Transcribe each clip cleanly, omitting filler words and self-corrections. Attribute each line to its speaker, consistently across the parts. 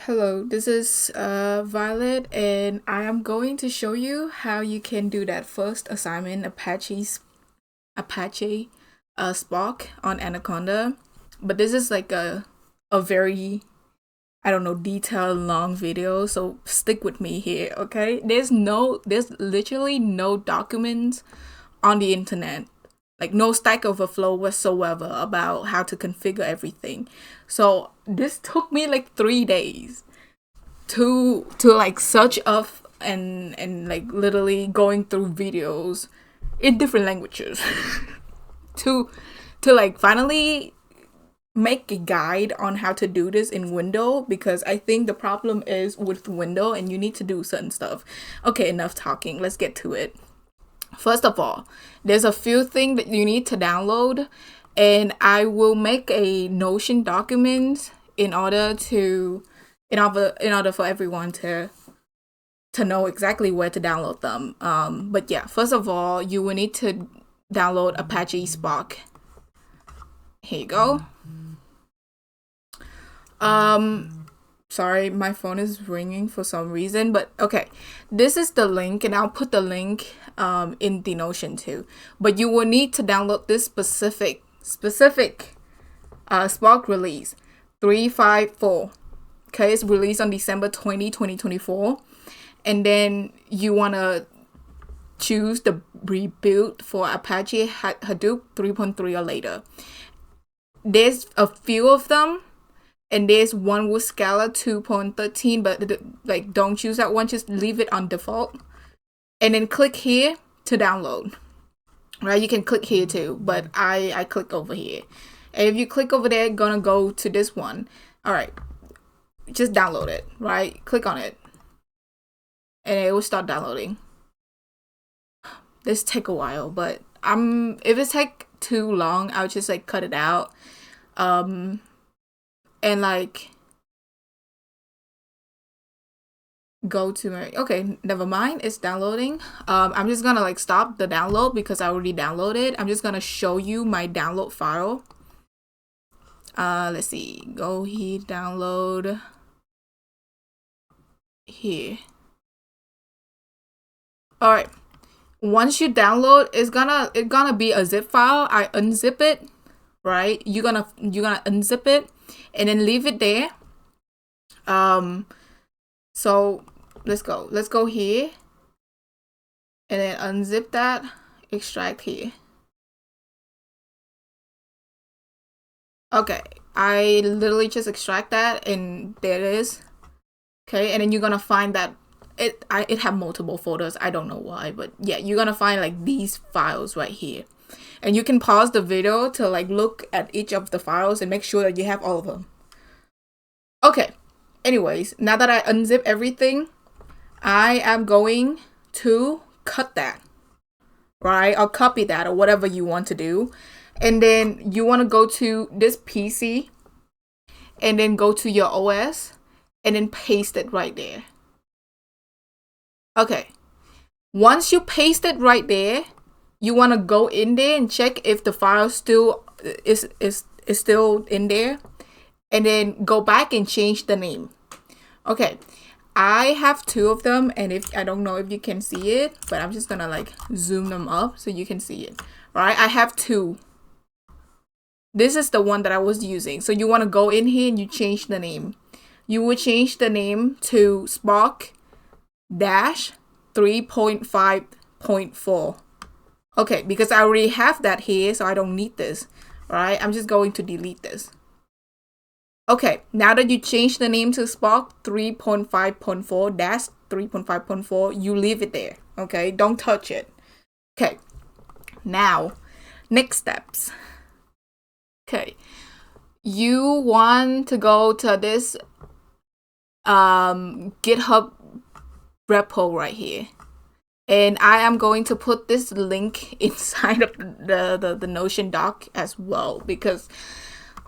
Speaker 1: Hello, this is Violet, and I am going to show you how you can do that first assignment Apache Spark on Anaconda. But this is like a very, I don't know, detailed long video, so stick with me here, okay? There's literally no documents on the internet, like no Stack Overflow whatsoever about how to configure everything. So this took me like 3 days to like search up and like literally going through videos in different languages to like finally make a guide on how to do this in window, because I think the problem is with window and you need to do certain stuff. Okay, enough talking, let's get to it. First of all, there's a few things that you need to download, and I will make a Notion document in order for everyone to know exactly where to download them. But yeah, first of all, you will need to download Apache Spark. Here you go. Sorry, my phone is ringing for some reason, but okay, this is the link, and I'll put the link in the Notion too. But you will need to download this specific Spark release 354. Okay, it's released on December 2024, and then you want to choose the rebuild for Apache Hadoop 3.3 or later. There's a few of them, and there's one with Scala 2.13, but like don't choose that one, just leave it on default, and then click here to download. Right, you can click here too, but I click over here, and if you click over there, gonna go to this one. All right, just download it. Right, click on it, and it will start downloading. This take a while, but if it take too long, I'll just like cut it out. And like go to my, okay, never mind, it's downloading. I'm just gonna like stop the download because I already downloaded. I'm just gonna show you my download file. Let's see, go here, download here. All right, once you download, it's gonna be a zip file. I unzip it, right? You're gonna unzip it and then leave it there. So let's go here, and then unzip that, extract here. Okay, I literally just extract that, and there it is. Okay, and then you're gonna find that it have multiple folders. I don't know why, but yeah, you're gonna find like these files right here, and you can pause the video to like look at each of the files and make sure that you have all of them. Okay, anyways, now that I unzip everything, I am going to cut that, right? I'll copy that or whatever you want to do, and then you want to go to this PC, and then go to your OS, and then paste it right there. Okay, once you paste it right there, you want to go in there and check if the file still is still in there, and then go back and change the name. Okay, I have two of them, and if I don't know if you can see it, but I'm just gonna like zoom them up so you can see it. Right, I have two. This is the one that I was using. So you want to go in here and you change the name. You will change the name to Spark dash 3.5.4. Okay, because I already have that here, so I don't need this. Right, I'm just going to delete this. Okay, now that you change the name to Spark 3.5.4 dash 3.5.4, you leave it there. Okay, don't touch it. Okay, now next steps. Okay, you want to go to this GitHub repo right here, and I am going to put this link inside of the Notion doc as well, because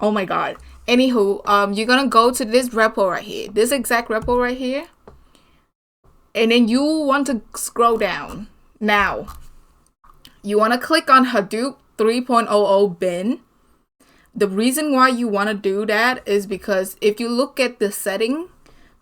Speaker 1: oh my god. Anywho, you're gonna go to this repo right here, this exact repo right here, and then you want to scroll down. Now you want to click on Hadoop 3.00 bin. The reason why you want to do that is because if you look at the setting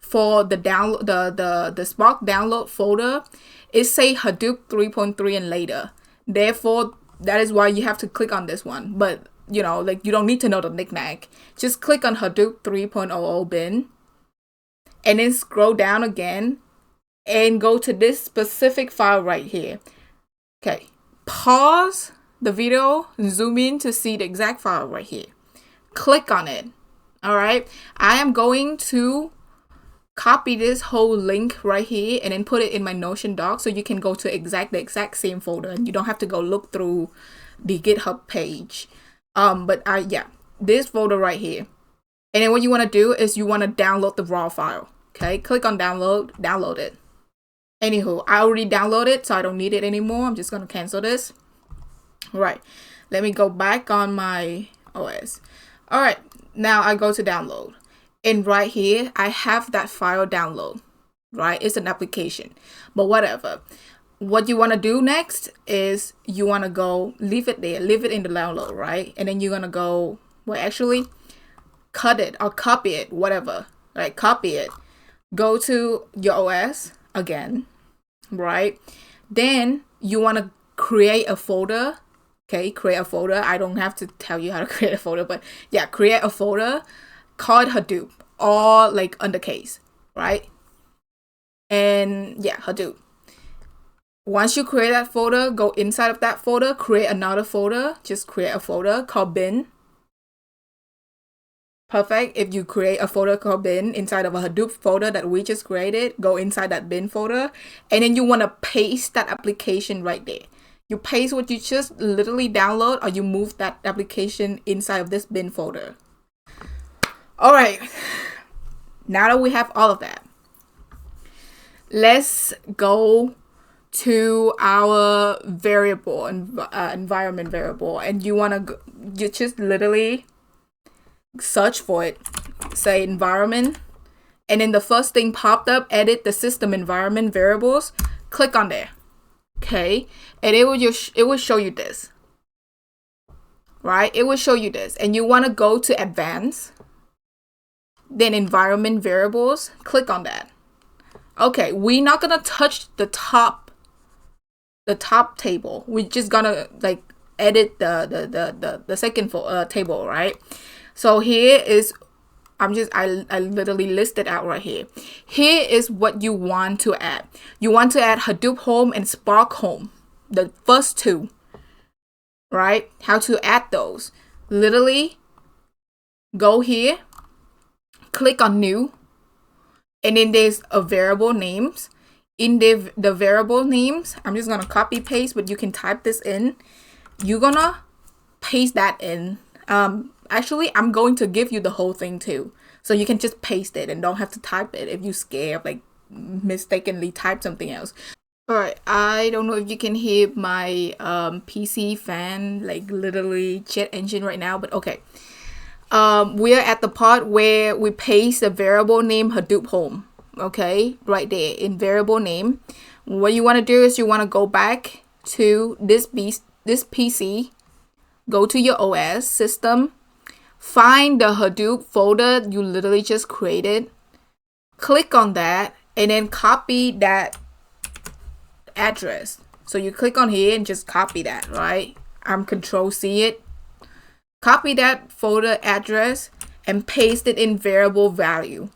Speaker 1: for the download, the Spark download folder, it say Hadoop 3.3 and later. Therefore, that is why you have to click on this one. But you know, like, you don't need to know the knickknack. Just click on Hadoop 3.00 bin, and then scroll down again and go to this specific file right here. Okay, pause the video, zoom in to see the exact file right here. Click on it. All right, I am going to copy this whole link right here and then put it in my Notion doc, so you can go to the exact same folder and you don't have to go look through the GitHub page. Yeah, this folder right here. And then what you want to do is you want to download the raw file. Okay, click on download it. Anywho, I already downloaded, so I don't need it anymore. I'm just going to cancel this. All right, let me go back on my OS. All right, now I go to download. And right here, I have that file download, right? It's an application, but whatever. What you want to do next is you want to go, leave it there, leave it in the download, right? And then you're going to go, well, actually, cut it or copy it, whatever, right? Copy it. Go to your OS again, right? Then you want to create a folder. Okay, create a folder. I don't have to tell you how to create a folder, but yeah, create a folder called Hadoop, all like undercase, right? And yeah, Hadoop. Once you create that folder, go inside of that folder, create another folder. Just create a folder called bin. Perfect. If you create a folder called bin inside of a Hadoop folder that we just created, go inside that bin folder, and then you want to paste that application right there. You paste what you just literally download, or you move that application inside of this bin folder. All right, now that we have all of that, let's go to our variable and environment variable, and you want to you just literally search for it, say environment, and then the first thing popped up, edit the system environment variables. Click on there, okay, and it will show you this, right? It will show you this, and you want to go to advanced. Then environment variables, click on that. Okay, we're not gonna touch the top table. We're just gonna like edit the second table, right? So here is, I literally listed out right here. Here is what you want to add. You want to add Hadoop Home and Spark Home, the first two, right? How to add those? Literally go here. Click on new, and then there's a variable names. In the variable names, I'm just gonna copy paste, but you can type this in. You're gonna paste that in. Actually, I'm going to give you the whole thing too, so you can just paste it and don't have to type it if you scared like mistakenly type something else. All right, I don't know if you can hear my PC fan, like literally jet engine right now, but okay. We are at the part where we paste the variable name Hadoop Home. Okay, right there in variable name. What you want to do is you want to go back to this PC, go to your OS system, find the Hadoop folder you literally just created, click on that, and then copy that address. So you click on here and just copy that, right? I'm Control-C it. Copy that folder address and paste it in variable value.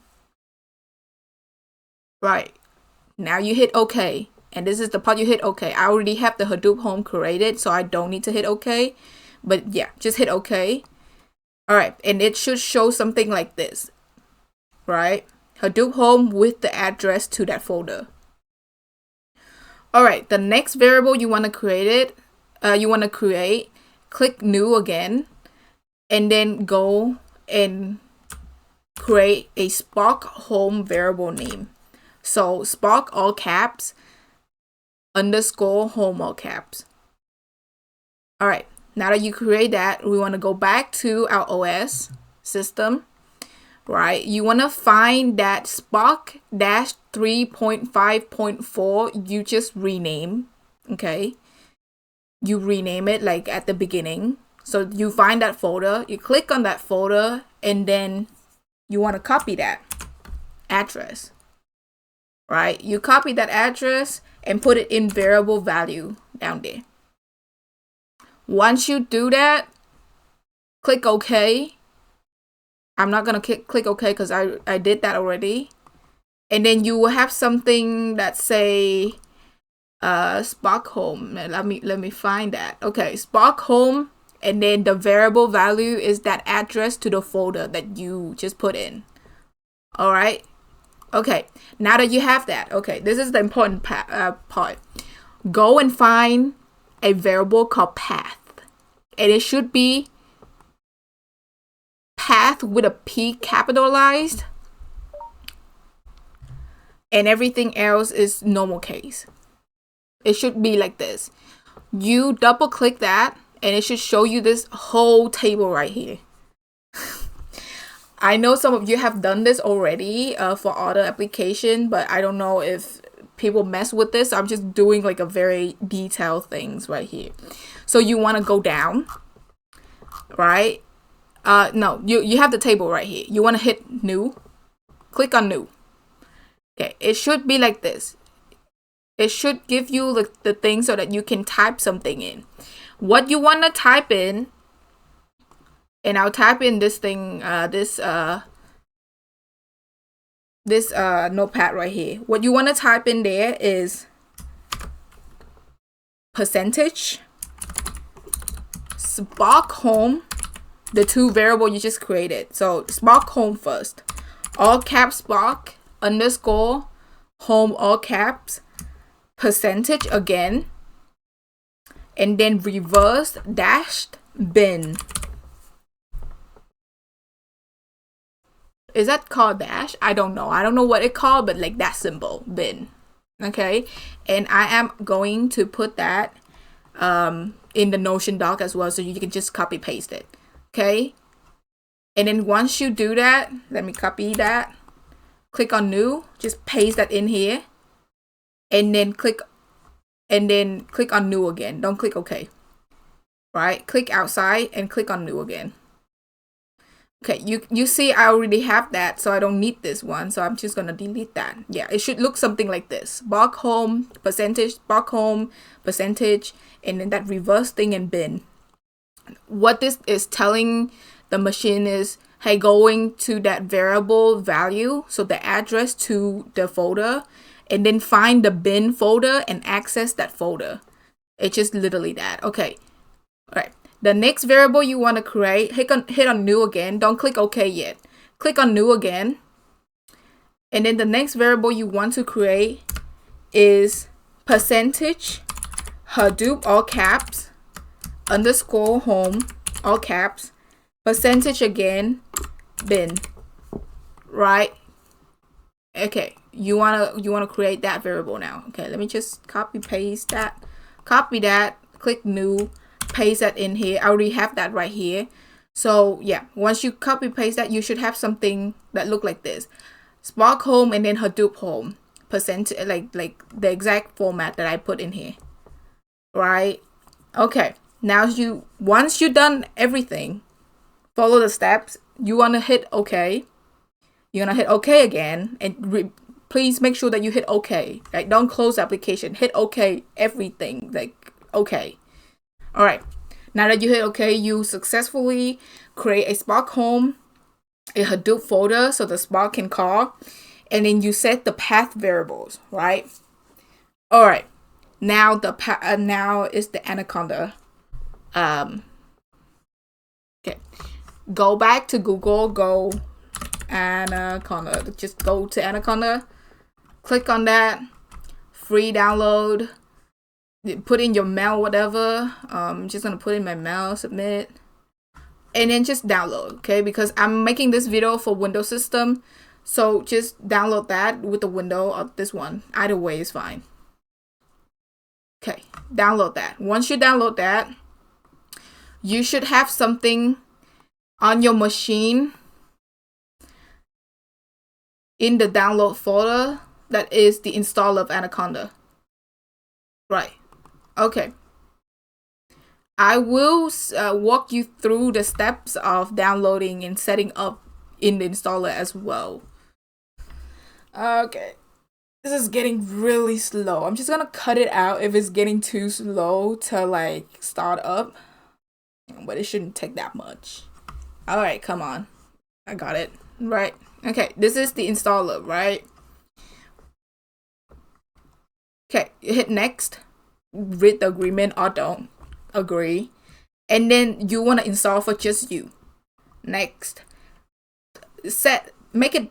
Speaker 1: Right. Now you hit OK. And this is the part you hit OK. I already have the Hadoop Home created, so I don't need to hit OK. But yeah, just hit OK. All right. And it should show something like this. Right? Hadoop Home with the address to that folder. All right. The next variable you want to create click new again. And then go and create a Spark Home variable name. So Spark all caps, underscore home all caps. All right, now that you create that, we want to go back to our OS system, right? You want to find that Spark dash 3.5.4 you just rename, okay? You rename it like at the beginning. So you find that folder, you click on that folder, and then you want to copy that. address, right? You copy that address and put it in variable value down there. Once you do that, click OK. I'm not gonna click OK because I did that already. And then you will have something that say Spark Home. Let me find that. Okay, Spark Home, and then the variable value is that address to the folder that you just put in. All right. Okay, now that you have that, okay, this is the important part. Go and find a variable called path, and it should be path with a P capitalized, and everything else is normal case. It should be like this. You double click that, and it should show you this whole table right here. I know some of you have done this already for other application, but I don't know if people mess with this. I'm just doing like a very detailed things right here. So you want to go down, right? No, you have the table right here. You want to hit new, click on new. Okay, it should be like this. It should give you the thing so that you can type something in. What you want to type in, and I'll type in this thing, this notepad right here. What you want to type in there is percentage Spark Home, the two variable you just created. So Spark Home first, all caps Spark underscore home all caps, percentage again, and then reverse dashed bin. Is that called dash? I don't know. I don't know what it called, but like that symbol, bin. Okay, and I am going to put that in the Notion doc as well, so you can just copy paste it. Okay, and then once you do that, let me copy that. Click on new, just paste that in here, and then click on new again. Don't click OK. Right? Click outside and click on new again. Okay, you see I already have that, so I don't need this one, so I'm just gonna delete that. Yeah, it should look something like this. Spark Home, percentage, Spark Home, percentage, and then that reverse thing in bin. What this is telling the machine is, hey, going to that variable value, so the address to the folder, and then find the bin folder and access that folder. It's just literally that. Okay, all right. The next variable you want to create, hit on new again. Don't click OK yet. Click on new again. And then the next variable you want to create is percentage Hadoop all caps underscore home all caps, percentage again, bin. Right? Okay. You wanna create that variable now. Okay, let me just copy paste that. Copy that, click new, paste that in here. I already have that right here. So yeah, once you copy paste that, you should have something that look like this. Spark Home and then Hadoop Home. Percentage, like the exact format that I put in here. Right? Okay. Now once you've done everything, follow the steps. You wanna hit OK. You're gonna hit OK again, and please make sure that you hit OK. Like, don't close the application. Hit OK everything. Like, OK. All right. Now that you hit OK, you successfully create a Spark Home, a Hadoop folder so the Spark can call, and then you set the path variables, right? All right. Now now is the Anaconda. Okay. Go back to Google. Go Anaconda. Just go to Anaconda. Click on that. Free download. Put in your mail, whatever. I'm just gonna put in my mail, submit, and then just download. Okay, because I'm making this video for Windows system, so just download that with the window of this one. Either way is fine. Okay, download that. Once you download that, you should have something on your machine in the download folder that is the installer of Anaconda. Right. Okay. I will walk you through the steps of downloading and setting up in the installer as well. Okay. This is getting really slow. I'm just gonna cut it out if it's getting too slow to like start up. But it shouldn't take that much. Alright, come on. I got it. Right. Okay, this is the installer, right? Okay, hit next. Read the agreement or don't agree. And then you want to install for just you. Next. Make it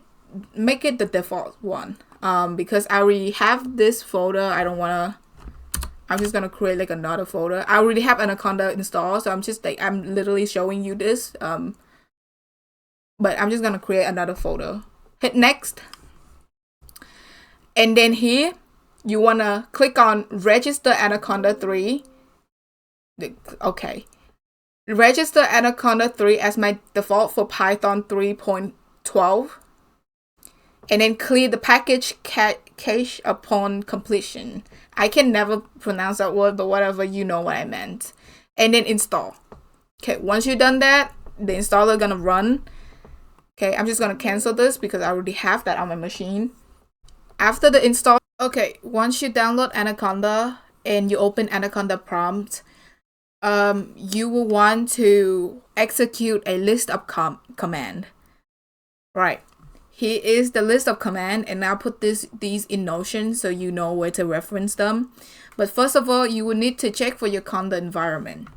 Speaker 1: the default one. Because I already have this folder. I'm just gonna create like another folder. I already have Anaconda installed, so I'm literally showing you this. But I'm just gonna create another folder. Hit next. And then here you wanna click on register Anaconda 3. Okay. Register Anaconda 3 as my default for Python 3.12. And then clear the package cache upon completion. I can never pronounce that word, but whatever, you know what I meant. And then install. Okay, once you've done that, the installer gonna run. Okay, I'm just gonna cancel this because I already have that on my machine. After the install, okay, once you download Anaconda and you open Anaconda prompt, you will want to execute a list of command. Right. Here is the list of command, and I'll put these in Notion so you know where to reference them. But first of all, you will need to check for your Conda environment.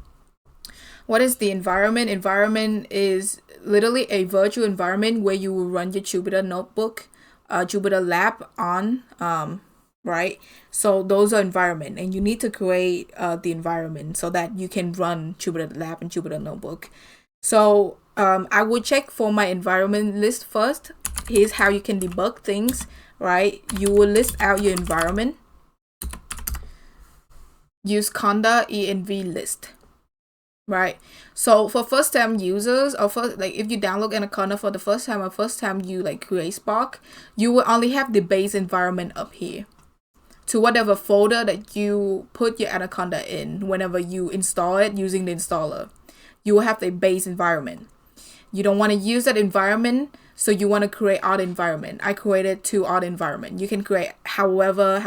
Speaker 1: What is the environment? Environment is literally a virtual environment where you will run your Jupyter notebook, Jupyter lab on, right? So those are environment, and you need to create the environment so that you can run Jupyter lab and Jupyter notebook. So I will check for my environment list first. Here's how you can debug things, right? You will list out your environment. Use conda env list, right? So for first time users, or if you download Anaconda for the first time, or first time you like create Spark, you will only have the base environment up here. To whatever folder that you put your Anaconda in, whenever you install it using the installer, you will have the base environment. You don't want to use that environment, so you want to create other environment. I created 2 other environment. You can create how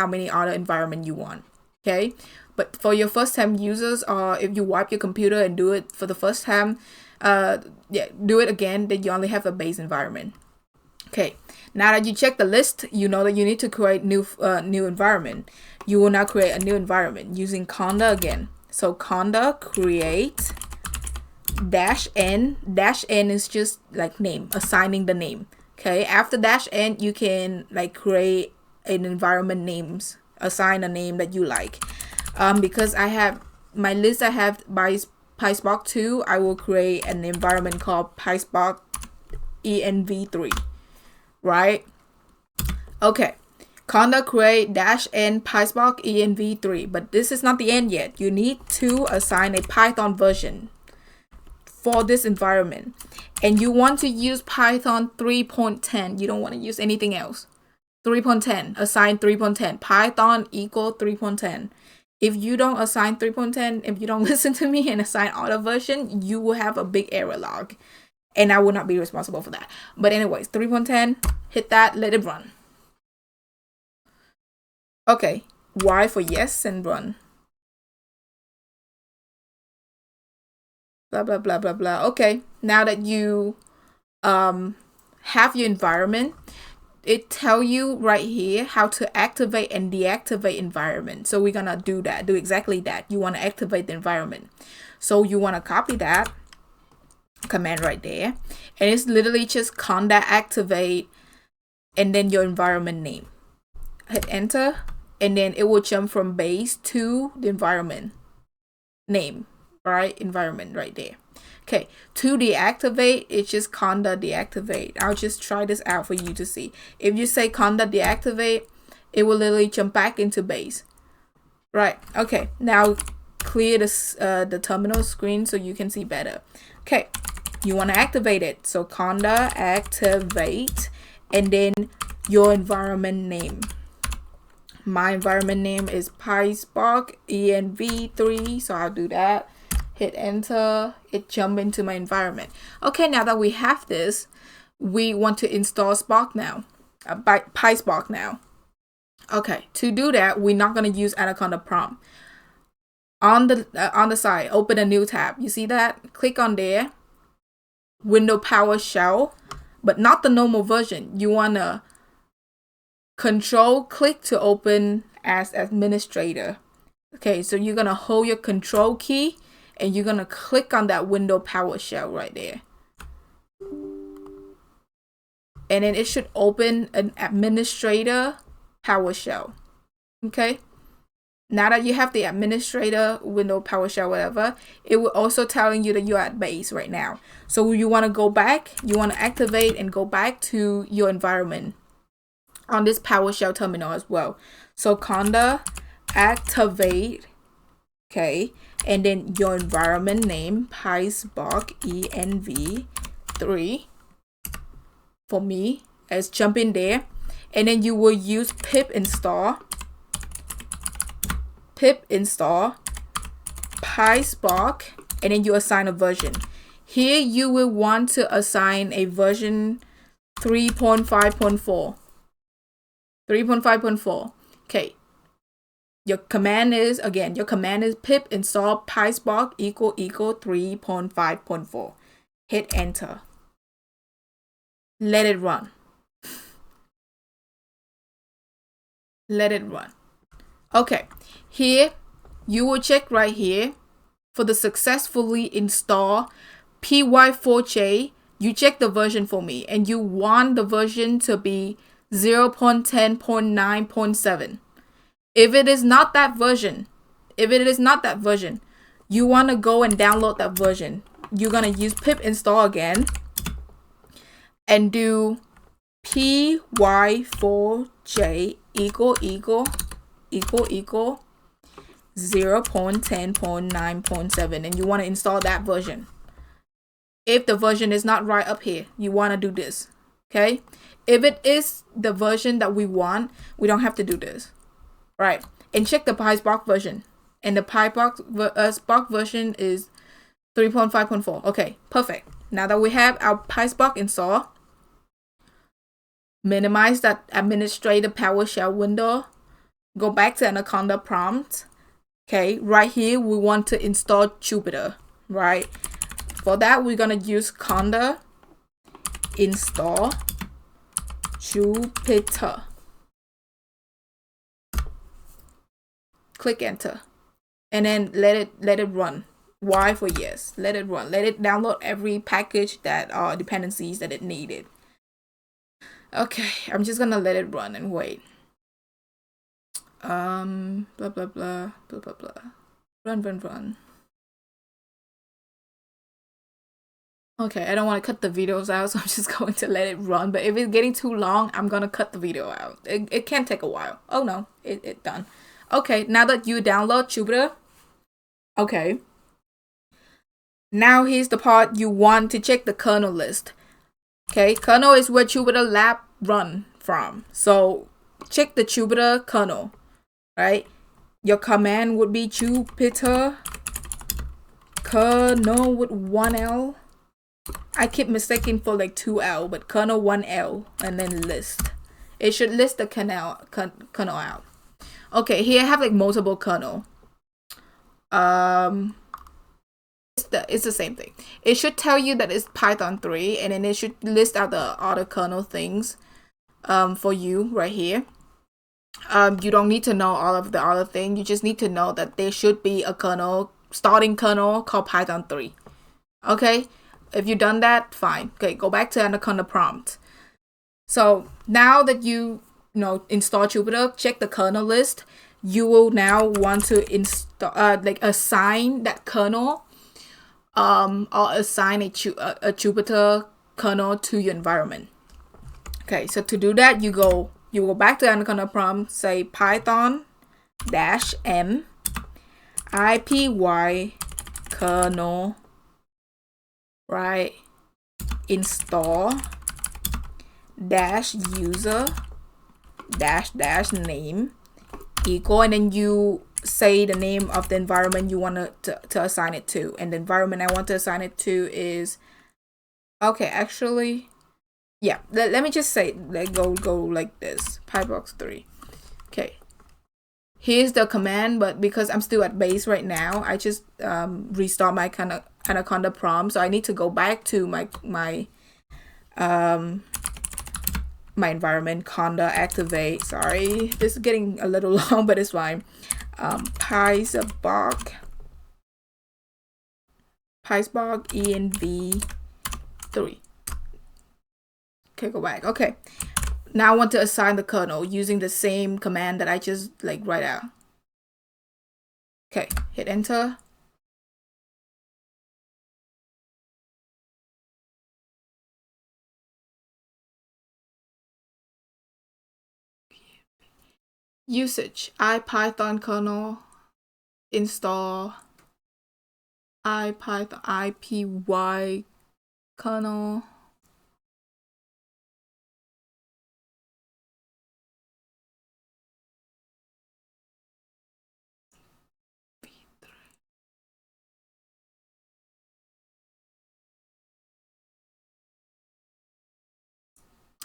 Speaker 1: many other environment you want. Okay, but for your first time users, or if you wipe your computer and do it for the first time, do it again. Then you only have a base environment. Okay, now that you check the list, you know that you need to create new environment. You will now create a new environment using conda again. So conda create -n. -n is just like name, assigning the name. Okay, after -n, you can like create an environment names, assign a name that you like. Because I have my list, I have by PySpark 2, I will create an environment called PySpark env3, right? Okay, conda create -n PySpark env3, but this is not the end yet. You need to assign a Python version for this environment, and you want to use Python 3.10. You don't want to use anything else. 3.10, assign 3.10, Python equal 3.10. If you don't assign 3.10, if you don't listen to me and assign other version, you will have a big error log, and I will not be responsible for that. But anyways, 3.10, hit that, let it run. Okay, Y for yes and run. Blah, blah, blah, blah, blah. Okay, now that you have your environment, it tell you right here how to activate and deactivate environment. So we're gonna do exactly that. You want to activate the environment. So you want to copy that command right there, and it's literally just conda activate and then your environment name. Hit enter, and then it will jump from base to the environment name, right? Environment right there. Okay, to deactivate, it's just conda deactivate. I'll just try this out for you to see. If you say conda deactivate, it will literally jump back into base. Right, okay, now clear this, the terminal screen so you can see better. Okay, you want to activate it. So conda activate, and then your environment name. My environment name is PySpark env3, so I'll do that. Hit enter, it jump into my environment. Okay, now that we have this, we want to install Spark now. PySpark now. Okay, to do that, we're not gonna use Anaconda prompt. On the side, open a new tab. You see that? Click on there. Window PowerShell, but not the normal version. You wanna control click to open as administrator. Okay, so you're gonna hold your control key and you're gonna click on that window PowerShell right there. And then it should open an administrator PowerShell. Okay. Now that you have the administrator window PowerShell, whatever, it will also telling you that you're at base right now. So you want to go back, you want to activate and go back to your environment on this PowerShell terminal as well. So conda activate, okay, and then your environment name PySpark env3 for me as jump in there, and then you will use pip install PySpark, and then you assign a version. Here you will want to assign a version 3.5.4. 3.5.4. Okay. Your command is pip install PySpark equal 3.5.4. Hit enter. Let it run. Let it run. Okay, here you will check right here for the successfully install py4j. You check the version for me, and you want the version to be 0.10.9.7. If it is not that version, you want to go and download that version. You're gonna use pip install again and do py4j equal 0.10.9.7, and you want to install that version. If the version is not right up here, you want to do this. Okay, if it is the version that we want, we don't have to do this, right? And check the PySpark version, and the PySpark version is 3.5.4. okay, perfect. Now that we have our PySpark installed, minimize that administrator PowerShell window. Go back to Anaconda prompt. Okay, right here we want to install Jupyter, right? For that, we're gonna use conda install Jupyter. Click enter, and then let it run. Y for yes. Let it run. Let it download every package that are dependencies that it needed. Okay, I'm just gonna let it run and wait. Blah blah blah blah blah blah. Run. Okay, I don't want to cut the videos out, so I'm just going to let it run. But if it's getting too long, I'm gonna cut the video out. It can take a while. Oh no, it done. Okay, now that you download Jupyter, okay. Now here's the part you want to check the kernel list. Okay, kernel is where Jupyter Lab run from. So check the Jupyter kernel, right? Your command would be Jupyter kernel with 1L. I keep mistaking for like 2L, but kernel 1L and then list. It should list the kernel out. Okay, here I have like multiple kernel. It's the same thing. It should tell you that it's Python 3, and then it should list out the other kernel things for you right here. You don't need to know all of the other thing. You just need to know that there should be a starting kernel called Python 3. Okay, if you've done that, fine. Okay, go back to Anaconda prompt. So now that you install Jupyter, check the kernel list. You will now want to install assign that kernel or assign a Jupyter kernel to your environment. Okay, so to do that, you go back to Anaconda prompt, say python -m ipy kernel, right, install -user -name equal, and then you say the name of the environment you want to assign it to. And the environment I want to assign it to is, okay, actually yeah, let me just say, like, go like this, PyBox 3. Okay, here's the command, but because I'm still at base right now, I just restart my kind of Anaconda prompt, so I need to go back to my environment, conda activate. Sorry, this is getting a little long, but it's fine. PySpark env3. Okay, go back. Okay, now I want to assign the kernel using the same command that I just like write out. Okay, hit enter. Usage IPython kernel install IPython IPY kernel.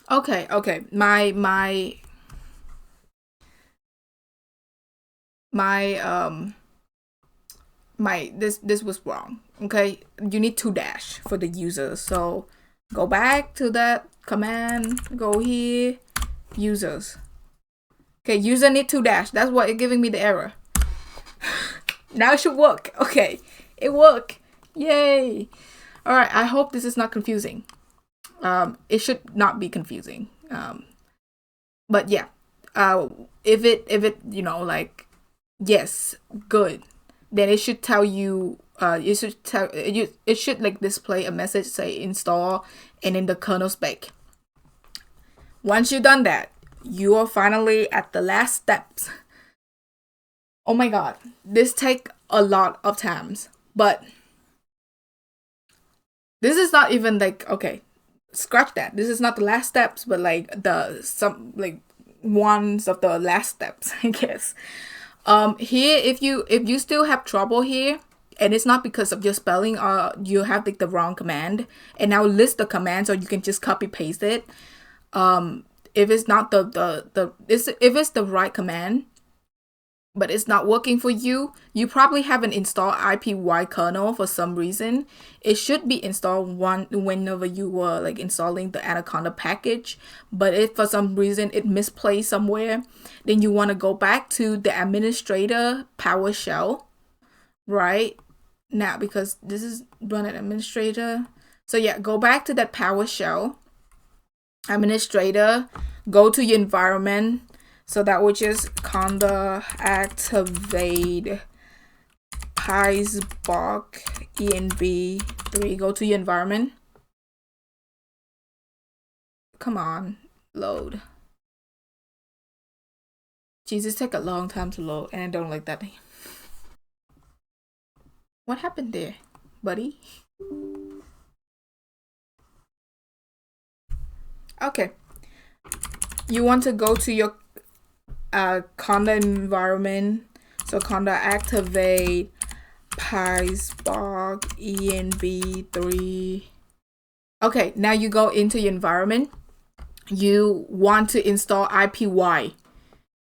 Speaker 1: Okay, this was wrong. Okay, you need 2- for the users, so go back to that command, go here, users. Okay, user need 2-. That's what it's giving me the error. Now it should work. Okay, it worked. Yay. All right, I hope this is not confusing. It should not be confusing. But yeah, if it you know, like, yes, good, then it should tell you, it should like display a message say install and in the kernel spec. Once you've done that, you are finally at the last steps. Oh my god, this take a lot of times, but this is not even like, okay, scratch that. This is not the last steps, but like ones of the last steps, I guess. Here, if you still have trouble here, and it's not because of your spelling, or you have like the wrong command, and now list the commands, or you can just copy paste it. If it's not if it's the right command, but it's not working for you, you probably haven't installed IPY kernel for some reason. It should be installed whenever you were like installing the Anaconda package, but if for some reason it misplaced somewhere, then you want to go back to the administrator PowerShell, right? Now, because this is run at administrator. So yeah, go back to that PowerShell administrator, go to your environment. So that would just conda activate PySpark env3. Go to your environment. Come on, load. Jesus, take a long time to load, and I don't like that. What happened there, buddy? Okay. You want to go to your conda environment. So conda activate PySpark env3. Okay, now you go into your environment. You want to install IPY.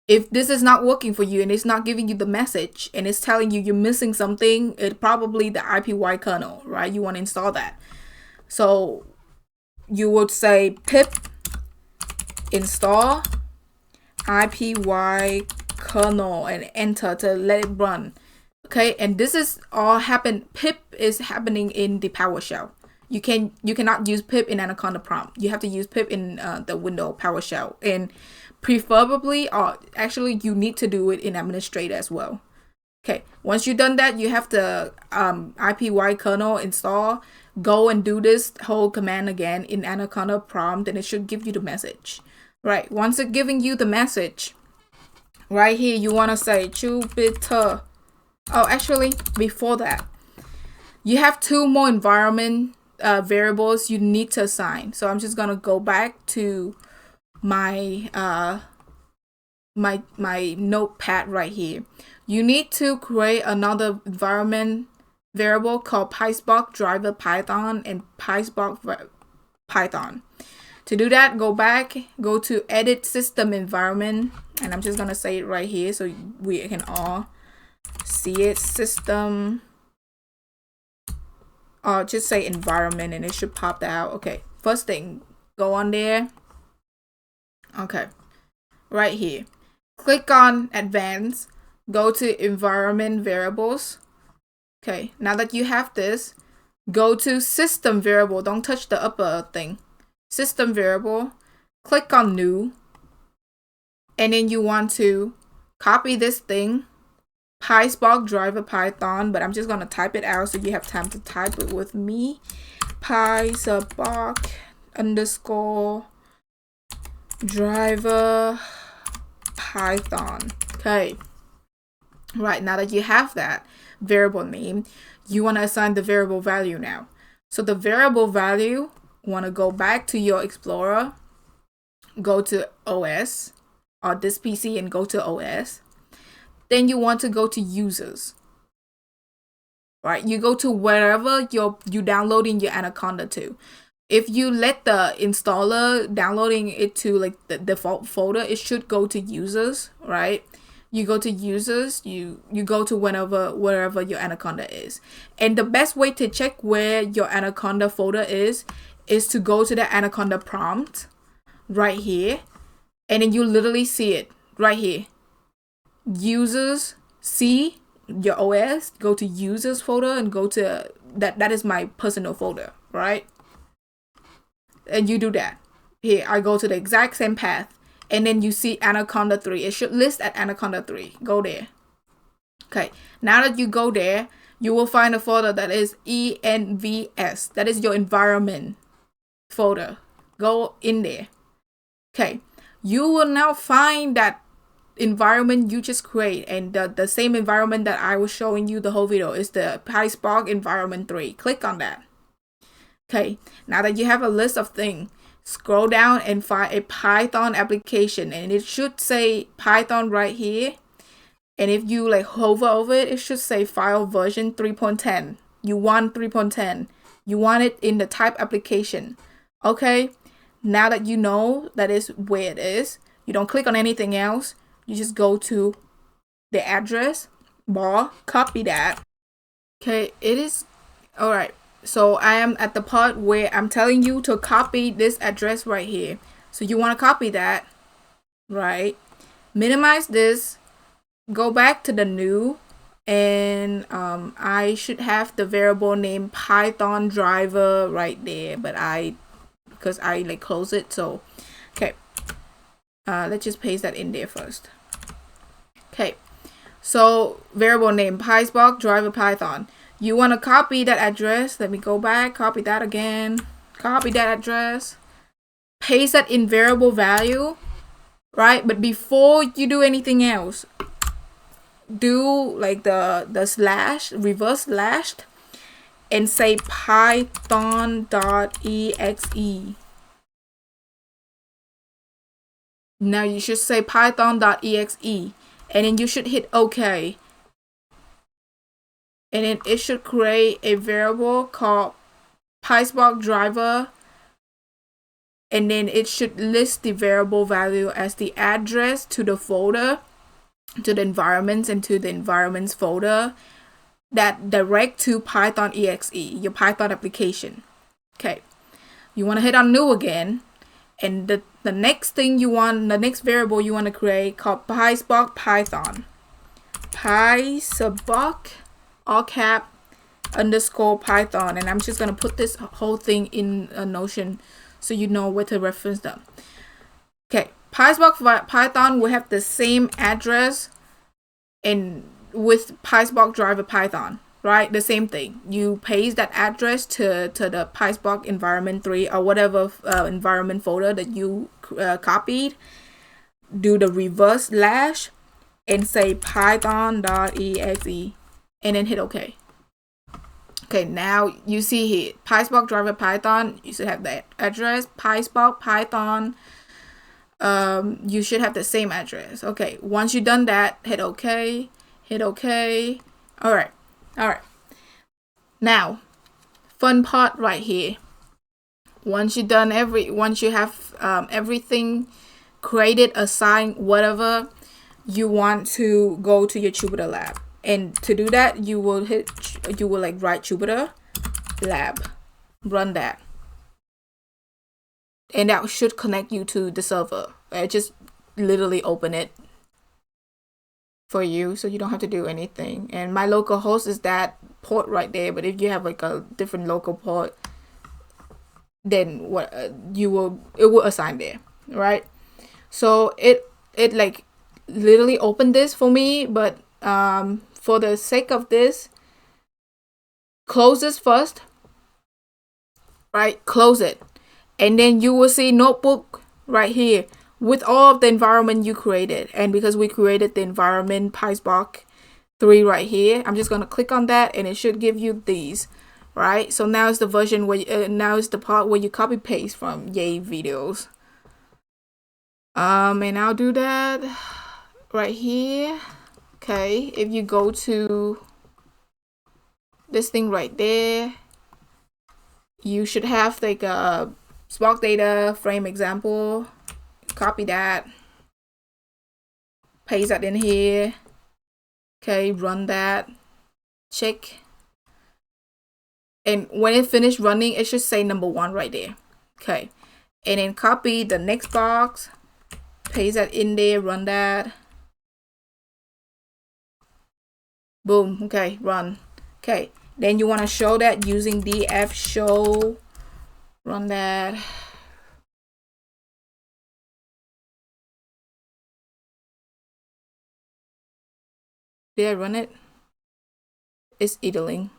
Speaker 1: If this is not working for you and it's not giving you the message and it's telling you you're missing something, it's probably the IPY kernel, right? You want to install that. So you would say pip install IPY kernel and enter to let it run. Okay, and this is all pip is happening in the PowerShell. You cannot use pip in Anaconda prompt. You have to use pip in the window PowerShell, and preferably, or actually you need to do it in administrator as well. Okay, once you've done that, you have the IPY kernel install. Go and do this whole command again in Anaconda prompt, and it should give you the message. Right, once it's giving you the message, right here, you want to say Jupyter. Oh, actually, before that, you have 2 more environment variables you need to assign. So I'm just gonna go back to my my notepad right here. You need to create another environment variable called PySpark driver Python and PySpark Python. To do that, go back, go to edit system environment, and I'm just gonna say it right here so we can all see it. System, just say environment and it should pop that out. Okay, first thing, go on there. Okay, right here, click on advanced, go to environment variables. Okay, now that you have this, go to system variable. Don't touch the upper thing. System variable, click on new, and then you want to copy this thing, PySpark driver Python, but I'm just gonna type it out so you have time to type it with me. PySpark underscore driver Python. Okay, right, now that you have that variable name, you want to assign the variable value now. So the variable value, want to go back to your Explorer, go to OS or this PC and go to OS. Then you want to go to users. Right, you go to wherever you downloading your Anaconda to. If you let the installer downloading it to like the default folder, it should go to users, right? You go to users, you go to wherever your Anaconda is. And the best way to check where your Anaconda folder is to go to the Anaconda prompt right here. And then you literally see it right here. Users, see your OS, go to users folder and go to that is my personal folder, right? And you do that. Here, I go to the exact same path. And then you see Anaconda 3. It should list at Anaconda 3. Go there. Okay. Now that you go there, you will find a folder that is ENVS. That is your environment folder. Go in there. Okay. You will now find that environment you just create. And the same environment that I was showing you the whole video is the PySpark environment 3. Click on that. Okay. Now that you have a list of things, scroll down and find a Python application, and it should say Python right here. And if you like hover over it, it should say file version 3.10. You want 3.10. You want it in the type application. Okay. Now that you know that is where it is, you don't click on anything else. You just go to the address bar, copy that. Okay. It is all right. So I am at the part where I'm telling you to copy this address right here. So you want to copy that, right? Minimize this, go back to the new, and I should have the variable name Python driver right there, but because I like close it. So, okay, let's just paste that in there first. Okay, so variable name PySpark driver Python. You want to copy that address. Let me go back, copy that again, copy that address, paste that in variable value, right? But before you do anything else, do like the slash, reverse slashed, and say python.exe. Now you should say python.exe, and then you should hit OK. And then it should create a variable called PySpark driver. And then it should list the variable value as the address to the folder, to the environments, and to the environments folder that direct to Python.exe, your Python application. Okay. You want to hit on new again. And the next thing you want, the next variable you want to create called PySpark Python. PySpark all cap underscore Python, and I'm just gonna put this whole thing in a Notion so you know where to reference them. Okay, PySpark Python will have the same address and with PySpark driver Python, right? The same thing. You paste that address to the PySpark environment 3 or whatever environment folder that you copied. Do the reverse slash and say python.exe. And then hit OK. Okay, now you see here, PySpark driver Python, you should have that address, PySpark Python, you should have the same address. Okay, once you've done that, hit OK, hit OK. All right. Now, fun part right here. Once you have everything created, assigned, whatever, you want to go to your Jupyter lab. And to do that, you will like write Jupyter lab, run that, and that should connect you to the server. Just literally open it for you, so you don't have to do anything. And my local host is that port right there, but if you have like a different local port, then what it will assign there, right? So it like literally opened this for me, but for the sake of this, close this first, right? Close it, and then you will see notebook right here with all of the environment you created. And because we created the environment PySpark 3 right here, I'm just gonna click on that, and it should give you these, right? So now is the version where now is the part where you copy paste from Yay videos. And I'll do that right here. Okay, if you go to this thing right there, you should have like a Spark data frame example. Copy that, paste that in here. Okay, run that, check. And when it finished running, it should say number 1 right there. Okay, and then copy the next box, paste that in there, run that. Boom. Okay, run. Okay, then you want to show that using df show, run that. Did I run it? It's idling.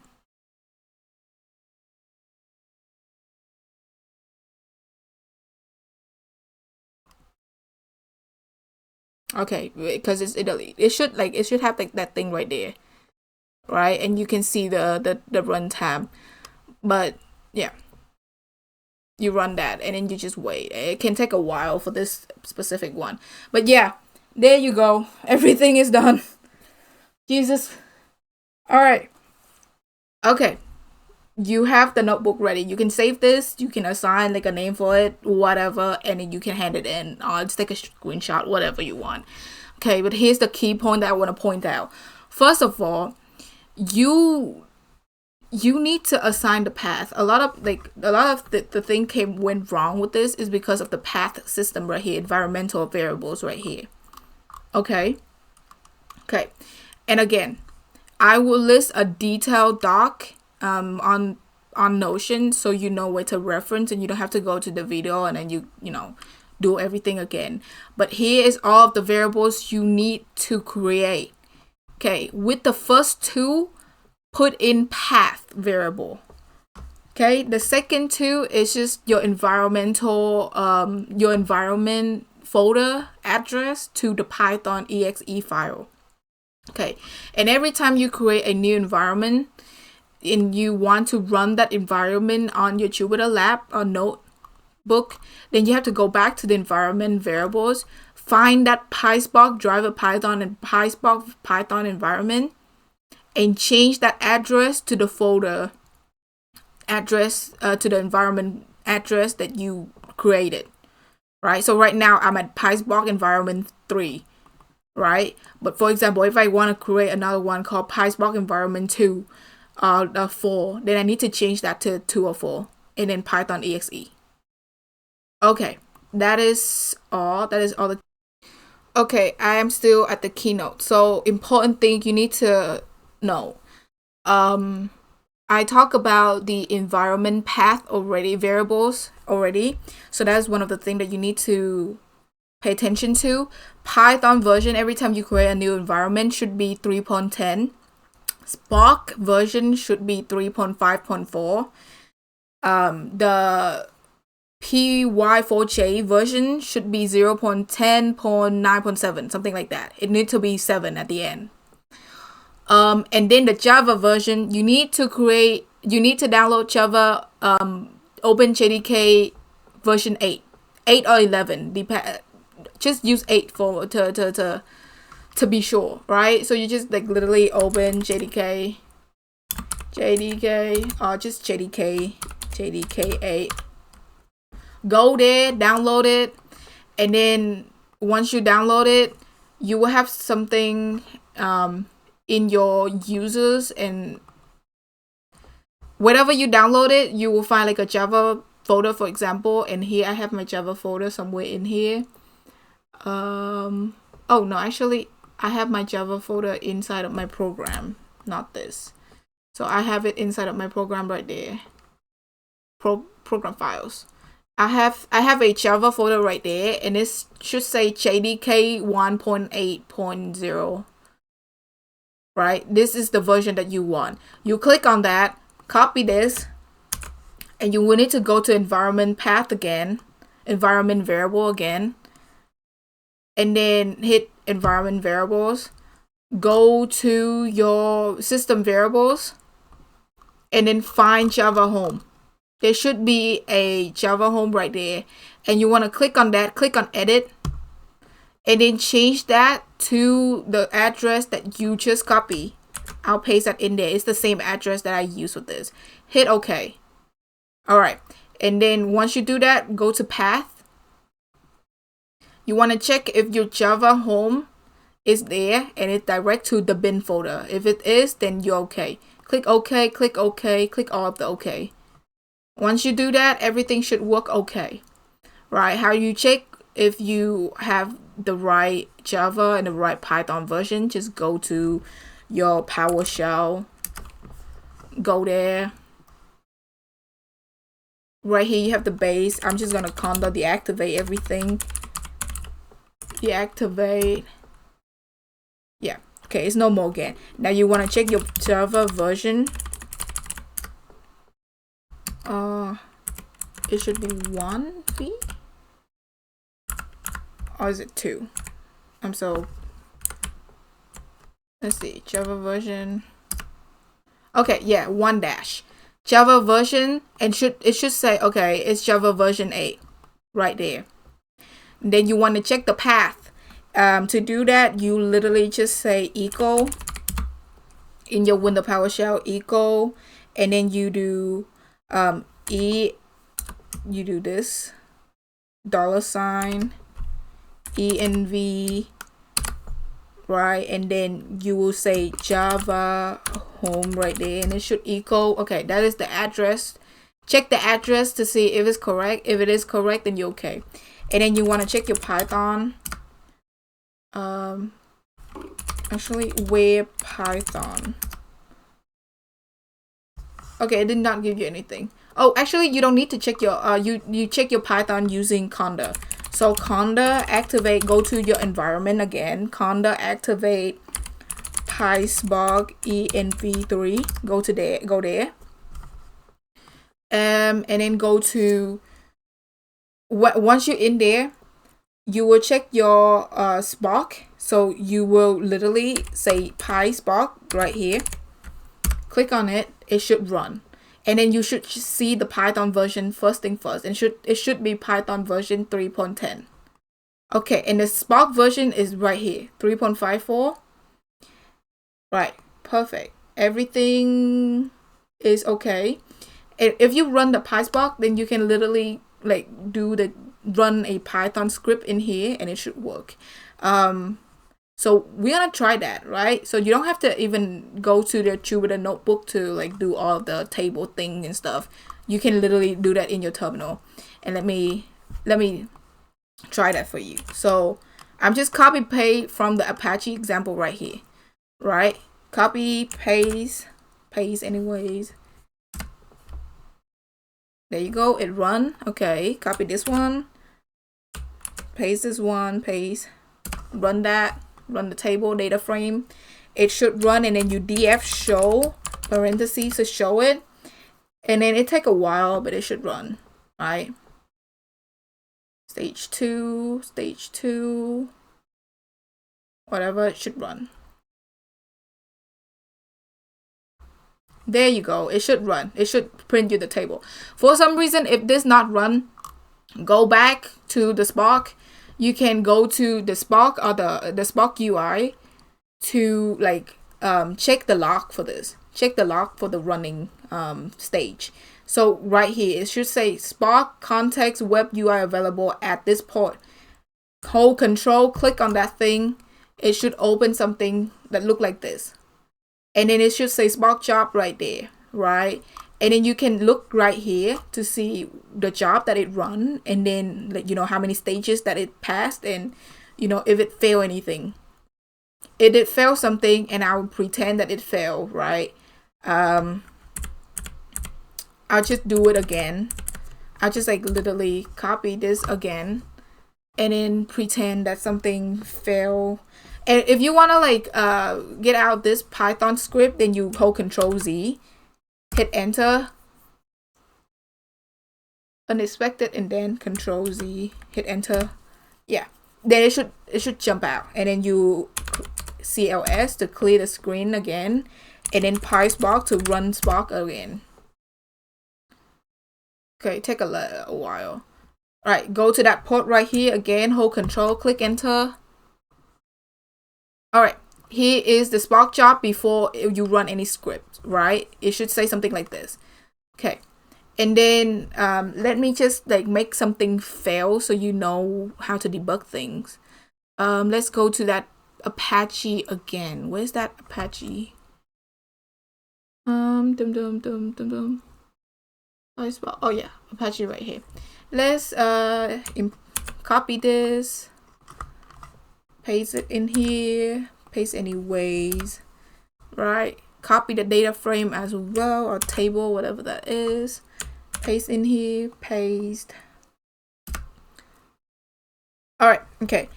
Speaker 1: Okay, because it's idling. It should have like that thing right there, right? And you can see the runtime. But yeah, you run that, and then you just wait. It can take a while for this specific one, but yeah, there you go. Everything is done. Jesus. All right. Okay. You have the notebook ready. You can save this. You can assign like a name for it, whatever, and then you can hand it in. Just take a screenshot, whatever you want. Okay, but here's the key point that I want to point out. First of all, you need to assign the path. A lot of the thing went wrong with this is because of the path system right here, environmental variables right here. Okay. And again, I will list a detailed doc on Notion, so you know where to reference, and you don't have to go to the video and then you know do everything again. But here is all of the variables you need to create. Okay, with the first 2, put in path variable. Okay, the second 2 is just your environment folder address to the Python exe file. Okay, and every time you create a new environment and you want to run that environment on your Jupyter lab or notebook, then you have to go back to the environment variables, find that PySpark driver Python and PySpark Python environment, and change that address to the folder address, to the environment address that you created, right? So right now I'm at PySpark environment 3. Right, but for example, if I want to create another one called PySpark environment 2 4, then I need to change that to 2 or 4, and then Python exe. Okay, that is all. Okay, I am still at the keynote. So important thing you need to know. I talk about the environment path variables already. So that's one of the things that you need to pay attention to. Python version, every time you create a new environment, should be 3.10. Spark version should be 3.5.4. The py4j version should be 0.10.9.7, something like that. It needs to be 7 at the end. And then the Java version, you need to download Java OpenJDK version 8 or 11. Just use 8 to be sure, right? So you just like literally open JDK or just JDK 8 go there, download it, and then once you download it, you will have something in your users, and whenever you download it, you will find like a Java folder, for example. And here I have my Java folder somewhere in here. Oh no, actually I have my Java folder inside of my program, not this. So I have it inside of my program right there. Program files. I have a Java folder right there, and it should say JDK 1.8.0. Right? This is the version that you want. You click on that, copy this, and you will need to go to environment path again, environment variable again, and then hit environment variables, go to your system variables, and then find Java home. There should be a Java home right there, and you want to click on that, click on edit, and then change that to the address that you just copied. I'll paste that in there. It's the same address that I use with this. Hit OK. All right. And then once you do that, go to path. You want to check if your Java home is there and it's direct to the bin folder. If it is, then you're OK. Click OK, click OK, click all of the OK. Once you do that, everything should work OK. Right? How you check if you have the right Java and the right Python version? Just go to your PowerShell. Go there. Right here you have the base. I'm just gonna conda deactivate everything. Deactivate. Yeah. Okay, it's no more again. Now you want to check your Java version. It should be 1V, or is it 2? Let's see, Java version. Okay, yeah, 1 dash. Java version, and it should say, okay, it's Java version 8 right there. And then you want to check the path. To do that, you literally just say equal in your Windows PowerShell, equal, and then you do you do this $env, right? And then you will say Java home right there, and it should equal. Okay, that is the address. Check the address to see if it's correct. If it is correct, then you're okay. And then you want to check your Python. Actually, where Python. Okay, it did not give you anything. Oh, actually, you don't need to check your you check your Python using Conda. So Conda activate, go to your environment again. Conda activate PySpark env3. Go there. And then go to once you're in there, you will check your Spark. So you will literally say PySpark right here. Click on it. It should run. And then you should see the Python version first thing first. And it should be Python version 3.10. Okay, and the Spark version is right here, 3.54. Right, perfect. Everything is okay. And if you run the PySpark, then you can literally like run a Python script in here, and it should work. So we're gonna try that, right? So you don't have to even go to the Jupyter notebook to like do all the table thing and stuff. You can literally do that in your terminal. And let me try that for you. So I'm just copy paste from the Apache example right here, right? Copy paste anyways. There you go. It run. Okay, copy this one, paste this one, paste, run that. Run the table data frame. It should run, and then you df show parentheses to show it, and then it take a while, but it should run, right? Stage 2, whatever, it should run. There you go. It should run. It should print you the table. For some reason, if this not run, go back to the Spark. You can go to the Spark or the Spark UI to like check the log for this. Check the log for the running stage. So right here, it should say Spark context web UI available at this port. Hold control, click on that thing. It should open something that look like this. And then it should say Spark job right there, right? And then you can look right here to see the job that it run, and then, like, you know, how many stages that it passed, and, you know, if it failed anything. It did fail something, and I would pretend that it failed, right? I'll just do it again. I'll just like literally copy this again, and then pretend that something failed. And if you want to like get out this Python script, then you hold Control Z, hit enter, unexpected, and then Control Z, hit enter. Yeah, then it should jump out, and then you CLS to clear the screen again, and then PySpark to run Spark again. Okay, take a while. All right, go to that port right here again, hold control, click enter. All right, here is the Spark job before you run any script, right? It should say something like this. Okay, and then let me just like make something fail so you know how to debug things. Let's go to that Apache again. Where's that Apache? Oh yeah, Apache right here. Let's copy this, paste it in here, paste anyways, right? Copy the data frame as well, or table, whatever that is. Paste in here, paste. All right, okay.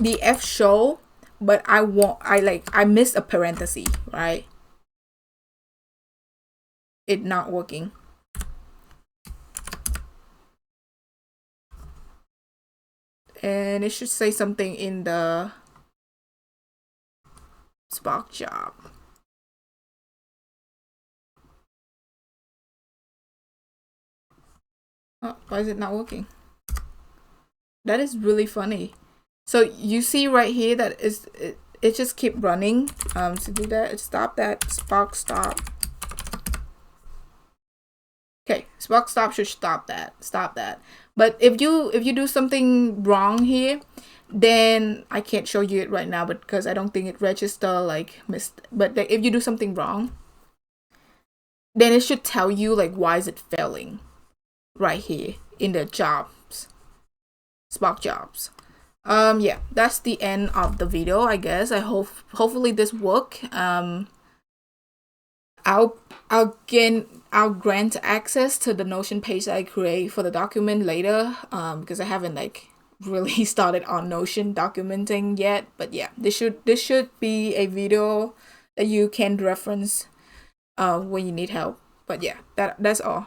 Speaker 1: The F show, but I missed a parenthesis, right? It not working. And it should say something in the Spark job. Oh, why is it not working? That is really funny. So you see right here that it just keep running. To do that, stop that, Spark stop. Okay, Spark stop should stop that. But if you do something wrong here, then I can't show you it right now, but because I don't think it register like missed. But like, if you do something wrong, then it should tell you like why is it failing right here in the jobs, Spark jobs. Yeah, that's the end of the video, I guess. Hopefully this work. I'll grant access to the Notion page that I create for the document later, because I haven't like really started on Notion documenting yet. But yeah, this should be a video that you can reference when you need help. But yeah, that's all.